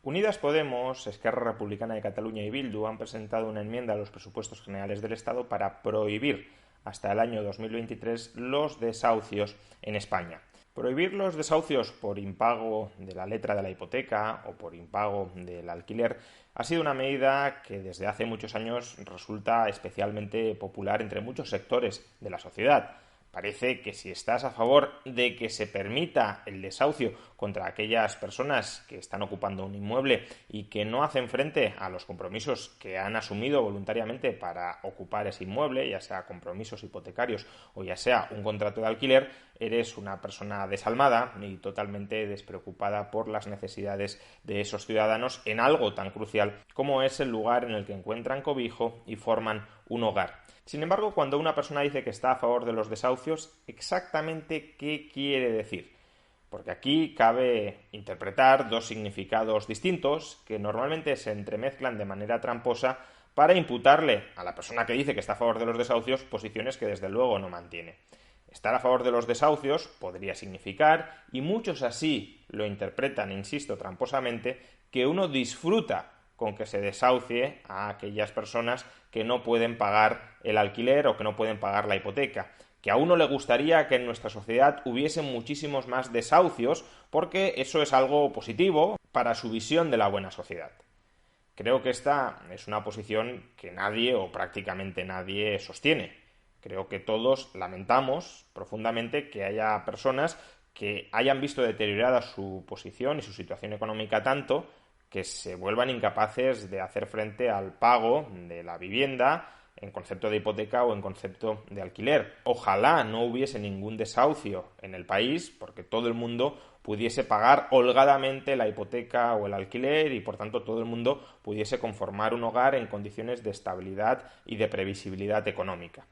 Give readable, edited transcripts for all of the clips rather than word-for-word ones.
Unidas Podemos, Esquerra Republicana de Cataluña y Bildu han presentado una enmienda a los presupuestos generales del Estado para prohibir hasta el año 2023 los desahucios en España. Prohibir los desahucios por impago de la letra de la hipoteca o por impago del alquiler ha sido una medida que desde hace muchos años resulta especialmente popular entre muchos sectores de la sociedad. Parece que si estás a favor de que se permita el desahucio contra aquellas personas que están ocupando un inmueble y que no hacen frente a los compromisos que han asumido voluntariamente para ocupar ese inmueble, ya sea compromisos hipotecarios o ya sea un contrato de alquiler, eres una persona desalmada y totalmente despreocupada por las necesidades de esos ciudadanos en algo tan crucial como es el lugar en el que encuentran cobijo y forman un hogar. Sin embargo, cuando una persona dice que está a favor de los desahucios, ¿exactamente qué quiere decir? Porque aquí cabe interpretar dos significados distintos que normalmente se entremezclan de manera tramposa para imputarle a la persona que dice que está a favor de los desahucios posiciones que desde luego no mantiene. Estar a favor de los desahucios podría significar, y muchos así lo interpretan, insisto, tramposamente, que uno disfruta con que se desahucie a aquellas personas que no pueden pagar el alquiler o que no pueden pagar la hipoteca. Que a uno le gustaría que en nuestra sociedad hubiesen muchísimos más desahucios porque eso es algo positivo para su visión de la buena sociedad. Creo que esta es una posición que nadie o prácticamente nadie sostiene. Creo que todos lamentamos profundamente que haya personas que hayan visto deteriorada su posición y su situación económica tanto que se vuelvan incapaces de hacer frente al pago de la vivienda en concepto de hipoteca o en concepto de alquiler. Ojalá no hubiese ningún desahucio en el país porque todo el mundo pudiese pagar holgadamente la hipoteca o el alquiler y por tanto todo el mundo pudiese conformar un hogar en condiciones de estabilidad y de previsibilidad económica.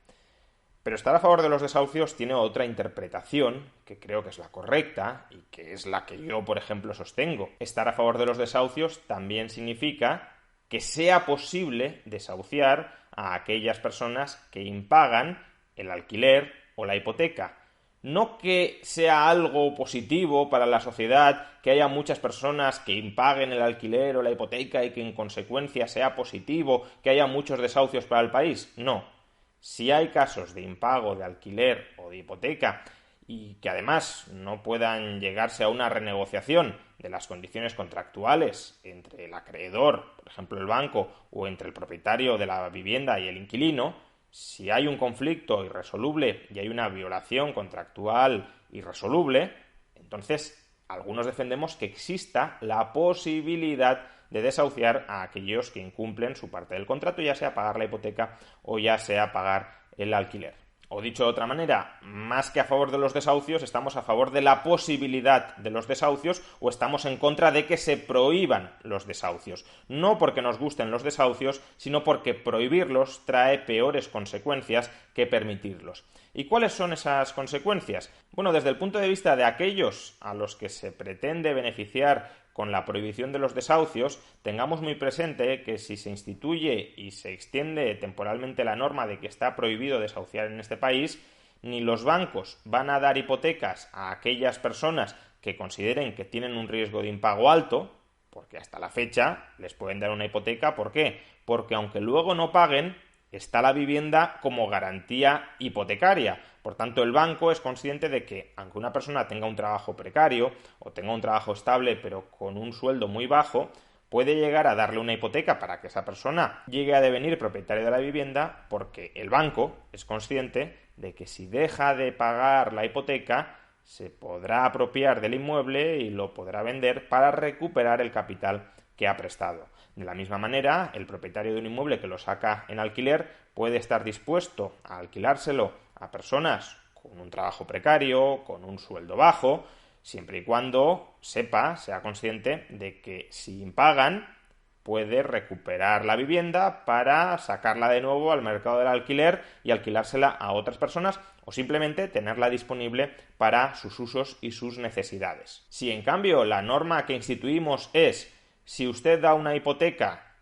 Pero estar a favor de los desahucios tiene otra interpretación, que creo que es la correcta y que es la que yo, por ejemplo, sostengo. Estar a favor de los desahucios también significa que sea posible desahuciar a aquellas personas que impagan el alquiler o la hipoteca. No que sea algo positivo para la sociedad que haya muchas personas que impaguen el alquiler o la hipoteca y que en consecuencia sea positivo que haya muchos desahucios para el país. No. Si hay casos de impago de alquiler o de hipoteca y que además no puedan llegarse a una renegociación de las condiciones contractuales entre el acreedor, por ejemplo el banco, o entre el propietario de la vivienda y el inquilino, si hay un conflicto irresoluble y hay una violación contractual irresoluble, entonces algunos defendemos que exista la posibilidad de desahuciar a aquellos que incumplen su parte del contrato, ya sea pagar la hipoteca o ya sea pagar el alquiler. O dicho de otra manera, más que a favor de los desahucios, estamos a favor de la posibilidad de los desahucios o estamos en contra de que se prohíban los desahucios. No porque nos gusten los desahucios, sino porque prohibirlos trae peores consecuencias que permitirlos. ¿Y cuáles son esas consecuencias? Bueno, desde el punto de vista de aquellos a los que se pretende beneficiar con la prohibición de los desahucios, tengamos muy presente que si se instituye y se extiende temporalmente la norma de que está prohibido desahuciar en este país, ni los bancos van a dar hipotecas a aquellas personas que consideren que tienen un riesgo de impago alto, porque hasta la fecha les pueden dar una hipoteca. ¿Por qué? Porque aunque luego no paguen, está la vivienda como garantía hipotecaria. Por tanto, el banco es consciente de que, aunque una persona tenga un trabajo precario o tenga un trabajo estable pero con un sueldo muy bajo, puede llegar a darle una hipoteca para que esa persona llegue a devenir propietaria de la vivienda porque el banco es consciente de que si deja de pagar la hipoteca se podrá apropiar del inmueble y lo podrá vender para recuperar el capital que ha prestado. De la misma manera, el propietario de un inmueble que lo saca en alquiler puede estar dispuesto a alquilárselo a personas con un trabajo precario, con un sueldo bajo, siempre y cuando sepa, sea consciente de que si impagan puede recuperar la vivienda para sacarla de nuevo al mercado del alquiler y alquilársela a otras personas o simplemente tenerla disponible para sus usos y sus necesidades. Si en cambio la norma que instituimos es si usted da una hipoteca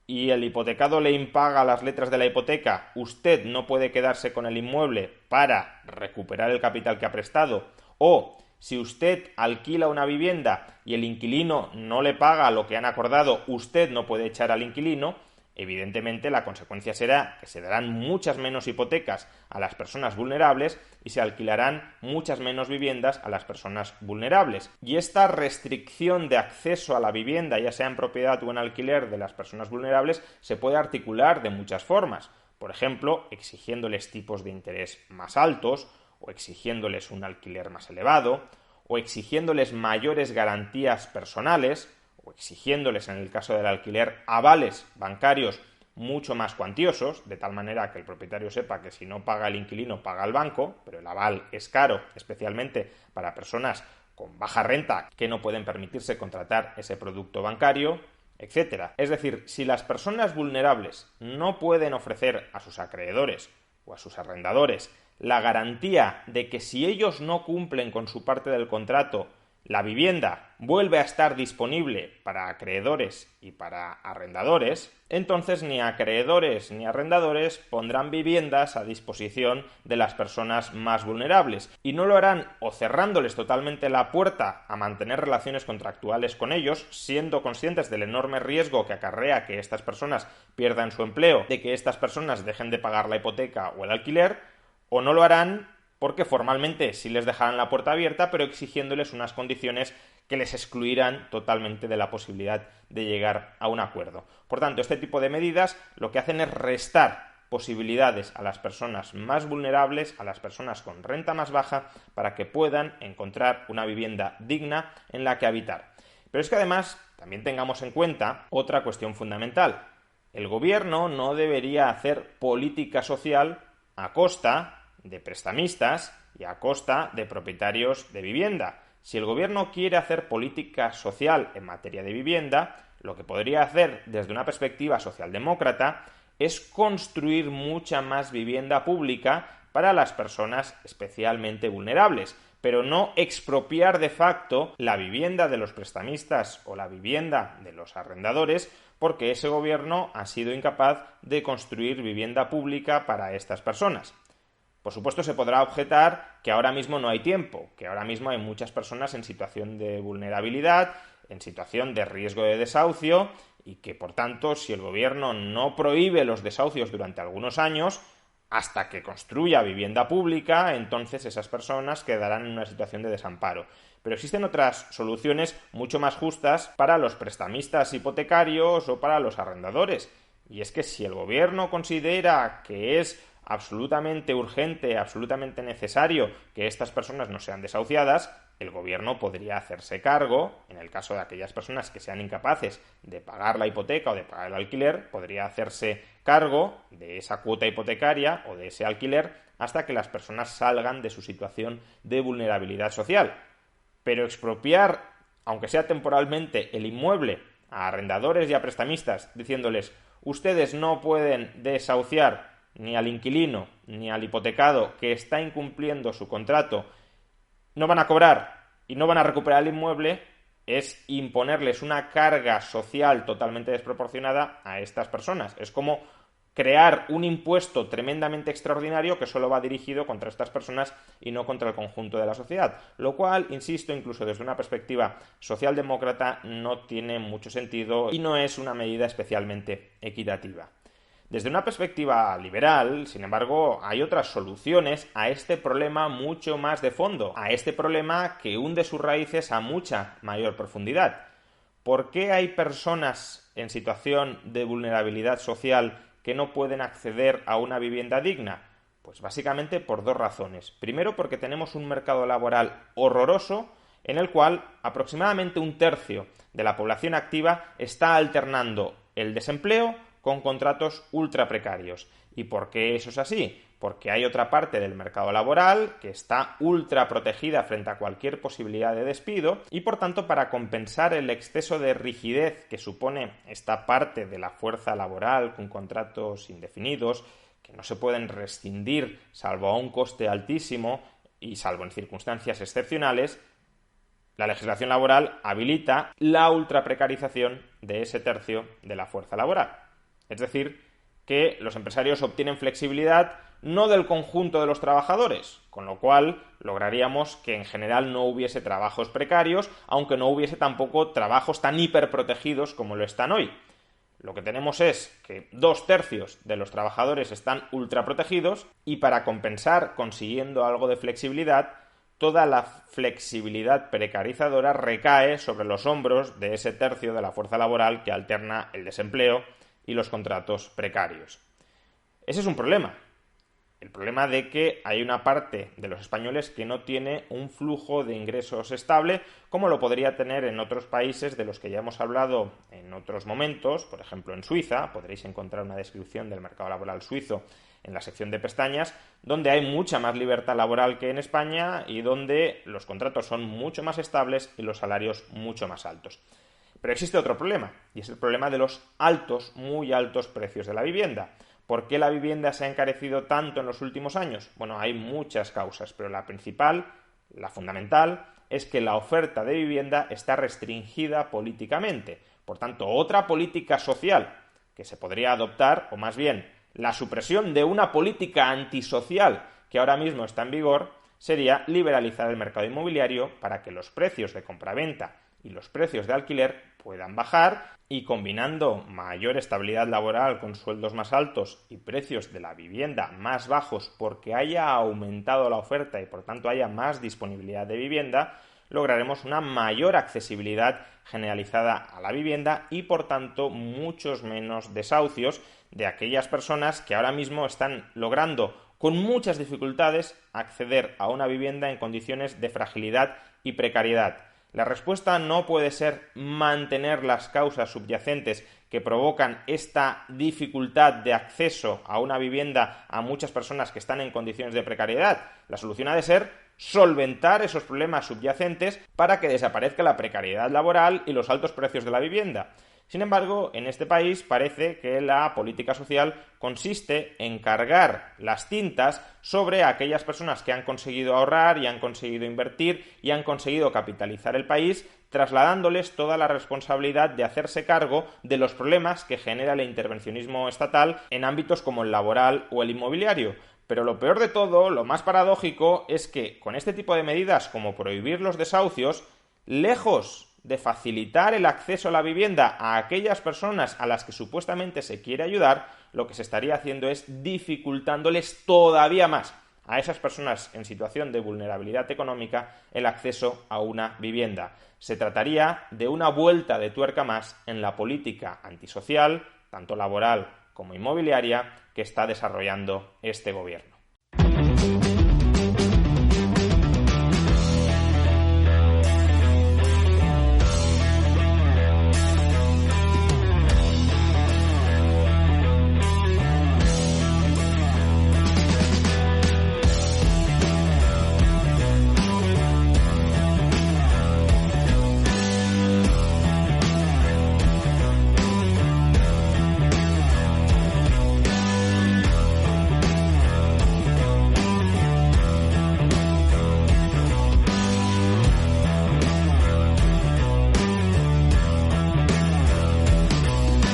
y el hipotecado le impaga las letras de la hipoteca, usted no puede quedarse con el inmueble para recuperar el capital que ha prestado, o Si usted alquila una vivienda y el inquilino no le paga lo que han acordado, usted no puede echar al inquilino. Evidentemente, la consecuencia será que se darán muchas menos hipotecas a las personas vulnerables y se alquilarán muchas menos viviendas a las personas vulnerables. Y esta restricción de acceso a la vivienda, ya sea en propiedad o en alquiler, de las personas vulnerables, se puede articular de muchas formas. Por ejemplo, exigiéndoles tipos de interés más altos, o exigiéndoles un alquiler más elevado, o exigiéndoles mayores garantías personales, o exigiéndoles, en el caso del alquiler, avales bancarios mucho más cuantiosos, de tal manera que el propietario sepa que si no paga el inquilino, paga el banco, pero el aval es caro, especialmente para personas con baja renta que no pueden permitirse contratar ese producto bancario, etcétera. Es decir, si las personas vulnerables no pueden ofrecer a sus acreedores o a sus arrendadores la garantía de que si ellos no cumplen con su parte del contrato, la vivienda vuelve a estar disponible para acreedores y para arrendadores, entonces ni acreedores ni arrendadores pondrán viviendas a disposición de las personas más vulnerables, y no lo harán o cerrándoles totalmente la puerta a mantener relaciones contractuales con ellos, siendo conscientes del enorme riesgo que acarrea que estas personas pierdan su empleo, de que estas personas dejen de pagar la hipoteca o el alquiler, o no lo harán porque formalmente sí les dejarán la puerta abierta, pero exigiéndoles unas condiciones que les excluirán totalmente de la posibilidad de llegar a un acuerdo. Por tanto, este tipo de medidas lo que hacen es restar posibilidades a las personas más vulnerables, a las personas con renta más baja, para que puedan encontrar una vivienda digna en la que habitar. Pero es que además también tengamos en cuenta otra cuestión fundamental. El gobierno no debería hacer política social a costa de prestamistas y a costa de propietarios de vivienda. Si el gobierno quiere hacer política social en materia de vivienda, lo que podría hacer desde una perspectiva socialdemócrata es construir mucha más vivienda pública para las personas especialmente vulnerables, pero no expropiar de facto la vivienda de los prestamistas o la vivienda de los arrendadores, porque ese gobierno ha sido incapaz de construir vivienda pública para estas personas. Por supuesto, se podrá objetar que ahora mismo no hay tiempo, que ahora mismo hay muchas personas en situación de vulnerabilidad, en situación de riesgo de desahucio, y que, por tanto, si el gobierno no prohíbe los desahucios durante algunos años, hasta que construya vivienda pública, entonces esas personas quedarán en una situación de desamparo. Pero existen otras soluciones mucho más justas para los prestamistas hipotecarios o para los arrendadores. Y es que si el gobierno considera que es absolutamente urgente, absolutamente necesario que estas personas no sean desahuciadas, el gobierno podría hacerse cargo, en el caso de aquellas personas que sean incapaces de pagar la hipoteca o de pagar el alquiler, podría hacerse cargo de esa cuota hipotecaria o de ese alquiler hasta que las personas salgan de su situación de vulnerabilidad social. Pero expropiar, aunque sea temporalmente, el inmueble a arrendadores y a prestamistas, diciéndoles: ustedes no pueden desahuciar ni al inquilino ni al hipotecado que está incumpliendo su contrato, no van a cobrar y no van a recuperar el inmueble, es imponerles una carga social totalmente desproporcionada a estas personas. Es como crear un impuesto tremendamente extraordinario que solo va dirigido contra estas personas y no contra el conjunto de la sociedad, lo cual, insisto, incluso desde una perspectiva socialdemócrata no tiene mucho sentido y no es una medida especialmente equitativa. Desde una perspectiva liberal, sin embargo, hay otras soluciones a este problema mucho más de fondo, a este problema que hunde sus raíces a mucha mayor profundidad. ¿Por qué hay personas en situación de vulnerabilidad social que no pueden acceder a una vivienda digna? Pues básicamente por dos razones. Primero, porque tenemos un mercado laboral horroroso en el cual aproximadamente un tercio de la población activa está alternando el desempleo con contratos ultra precarios. ¿Y por qué eso es así? Porque hay otra parte del mercado laboral que está ultra protegida frente a cualquier posibilidad de despido y, por tanto, para compensar el exceso de rigidez que supone esta parte de la fuerza laboral con contratos indefinidos, que no se pueden rescindir salvo a un coste altísimo y salvo en circunstancias excepcionales, la legislación laboral habilita la ultraprecarización de ese tercio de la fuerza laboral. Es decir, que los empresarios obtienen flexibilidad no del conjunto de los trabajadores, con lo cual lograríamos que en general no hubiese trabajos precarios, aunque no hubiese tampoco trabajos tan hiperprotegidos como lo están hoy. Lo que tenemos es que 2/3 de los trabajadores están ultraprotegidos y para compensar, consiguiendo algo de flexibilidad, toda la flexibilidad precarizadora recae sobre los hombros de ese tercio de la fuerza laboral que alterna el desempleo y los contratos precarios. Ese es un problema. El problema de que hay una parte de los españoles que no tiene un flujo de ingresos estable, como lo podría tener en otros países de los que ya hemos hablado en otros momentos, por ejemplo en Suiza. Podréis encontrar una descripción del mercado laboral suizo en la sección de pestañas, donde hay mucha más libertad laboral que en España y donde los contratos son mucho más estables y los salarios mucho más altos. Pero existe otro problema, y es el problema de los altos, muy altos precios de la vivienda. ¿Por qué la vivienda se ha encarecido tanto en los últimos años? Bueno, hay muchas causas, pero la principal, la fundamental, es que la oferta de vivienda está restringida políticamente. Por tanto, otra política social que se podría adoptar, o más bien la supresión de una política antisocial que ahora mismo está en vigor, sería liberalizar el mercado inmobiliario para que los precios de compraventa y los precios de alquiler puedan bajar y combinando mayor estabilidad laboral con sueldos más altos y precios de la vivienda más bajos porque haya aumentado la oferta y por tanto haya más disponibilidad de vivienda, lograremos una mayor accesibilidad generalizada a la vivienda y por tanto muchos menos desahucios de aquellas personas que ahora mismo están logrando con muchas dificultades acceder a una vivienda en condiciones de fragilidad y precariedad. La respuesta no puede ser mantener las causas subyacentes que provocan esta dificultad de acceso a una vivienda a muchas personas que están en condiciones de precariedad. La solución ha de ser solventar esos problemas subyacentes para que desaparezca la precariedad laboral y los altos precios de la vivienda. Sin embargo, en este país parece que la política social consiste en cargar las tintas sobre aquellas personas que han conseguido ahorrar y han conseguido invertir y han conseguido capitalizar el país, trasladándoles toda la responsabilidad de hacerse cargo de los problemas que genera el intervencionismo estatal en ámbitos como el laboral o el inmobiliario. Pero lo peor de todo, lo más paradójico, es que con este tipo de medidas como prohibir los desahucios, lejos de facilitar el acceso a la vivienda a aquellas personas a las que supuestamente se quiere ayudar, lo que se estaría haciendo es dificultándoles todavía más a esas personas en situación de vulnerabilidad económica el acceso a una vivienda. Se trataría de una vuelta de tuerca más en la política antisocial, tanto laboral como inmobiliaria, que está desarrollando este gobierno.